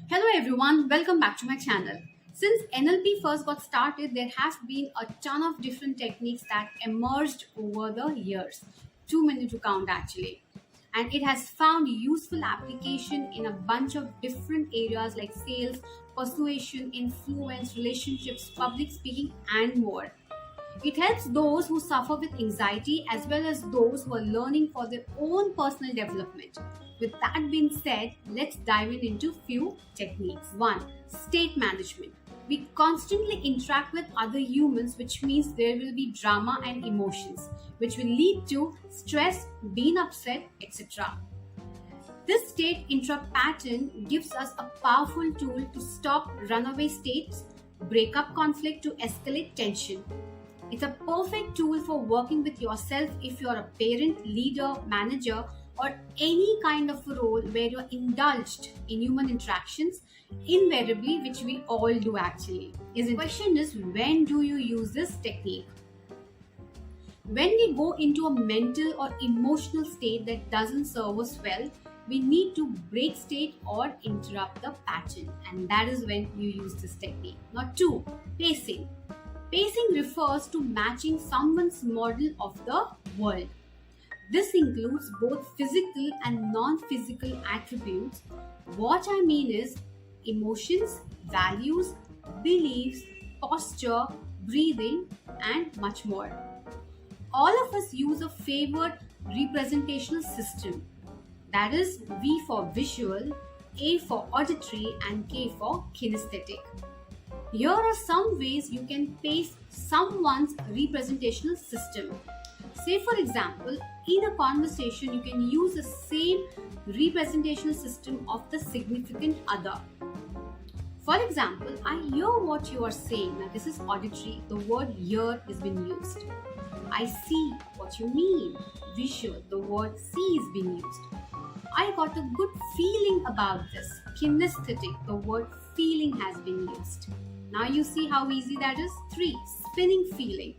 Hello everyone, welcome back to my channel. Since NLP first got started, there have been a ton of different techniques that emerged over the years. Too many to count actually. And it has found useful application in a bunch of different areas like sales, persuasion, influence, relationships, public speaking, and more. It helps those who suffer with anxiety as well as those who are learning for their own personal development. With that being said, let's dive into few techniques. 1. State management. We constantly interact with other humans, which means there will be drama and emotions, which will lead to stress, being upset, etc. This state interrupt pattern gives us a powerful tool to stop runaway states, break up conflict to escalate tension. It's a perfect tool for working with yourself if you're a parent, leader, manager, or any kind of a role where you're indulged in human interactions, invariably, which we all do actually. The question is, when do you use this technique? When we go into a mental or emotional state that doesn't serve us well, we need to break state or interrupt the pattern, and that is when you use this technique. Now, 2. Pacing. Pacing refers to matching someone's model of the world. This includes both physical and non-physical attributes. What I mean is emotions, values, beliefs, posture, breathing, and much more. All of us use a favored representational system. That is V for visual, A for auditory, and K for kinesthetic. Here are some ways you can pace someone's representational system. Say for example, in a conversation you can use the same representational system of the significant other. For example, I hear what you are saying. Now this is auditory, the word hear is being used. I see what you mean. Visual, the word see is being used. I got a good feeling about this. Kinesthetic, the word feeling has been used. Now you see how easy that is. 3. Spinning feeling.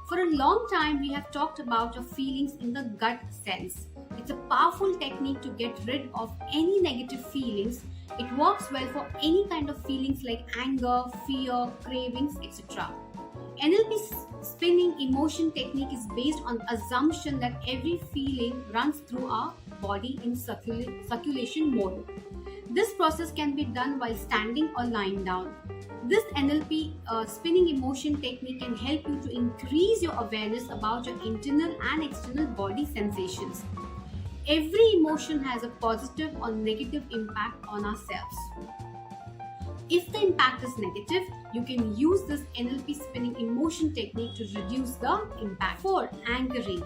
For a long time we have talked about your feelings in the gut sense. It's a powerful technique to get rid of any negative feelings. It works well for any kind of feelings like anger, fear, cravings, etc. NLP spinning emotion technique is based on the assumption that every feeling runs through our body in circulation mode. This process can be done while standing or lying down. This NLP spinning emotion technique can help you to increase your awareness about your internal and external body sensations. Every emotion has a positive or negative impact on ourselves. If the impact is negative, you can use this NLP spinning emotion technique to reduce the impact. 4. Anchoring.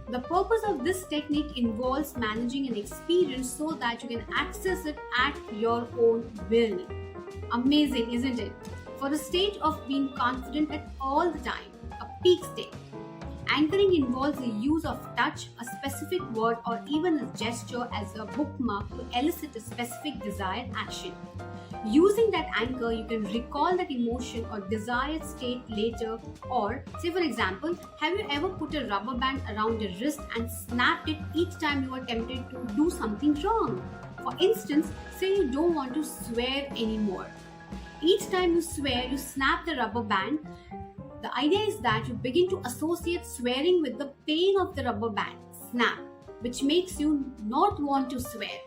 The purpose of this technique involves managing an experience so that you can access it at your own will. Amazing, isn't it? For a state of being confident at all the time, a peak state. Anchoring involves the use of touch, a specific word, or even a gesture as a bookmark to elicit a specific desired action. Using that anchor, you can recall that emotion or desired state later. Or, say for example, have you ever put a rubber band around your wrist and snapped it each time you were tempted to do something wrong? For instance, say you don't want to swear anymore. Each time you swear, you snap the rubber band. The idea is that you begin to associate swearing with the pain of the rubber band, snap, which makes you not want to swear.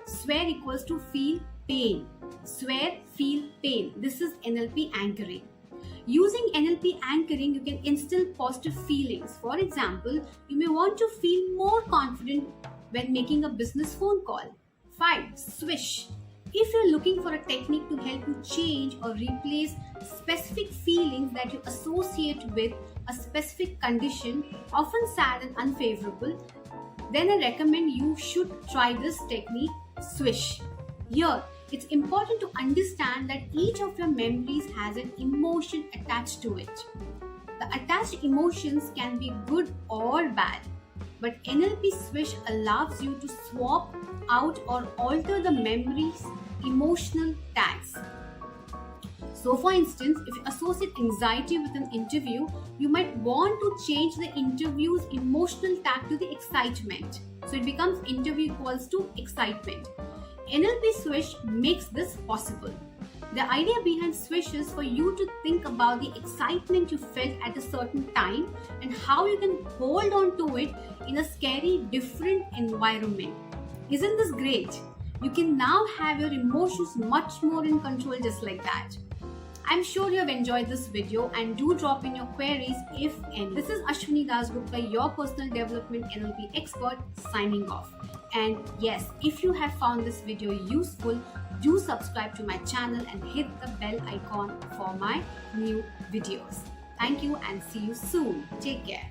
Swear equals to feel pain. Swear, feel pain. This is NLP anchoring. Using NLP anchoring, you can instill positive feelings. For example, you may want to feel more confident when making a business phone call. 5. Swish. If you're looking for a technique to help you change or replace specific feelings that you associate with a specific condition, often sad and unfavorable, then I recommend you should try this technique, swish. Here, it's important to understand that each of your memories has an emotion attached to it. The attached emotions can be good or bad, but NLP Swish allows you to swap out or alter the memory's emotional tags. So for instance, if you associate anxiety with an interview, you might want to change the interview's emotional tag to the excitement. So it becomes interview equals to excitement. NLP Swish makes this possible. The idea behind Swish is for you to think about the excitement you felt at a certain time and how you can hold on to it in a scary, different environment. Isn't this great? You can now have your emotions much more in control just like that. I'm sure you have enjoyed this video and do drop in your queries if any. This is Ashwini Dasgupta, your personal development NLP expert, signing off. And yes, if you have found this video useful, do subscribe to my channel and hit the bell icon for my new videos. Thank you and see you soon. Take care.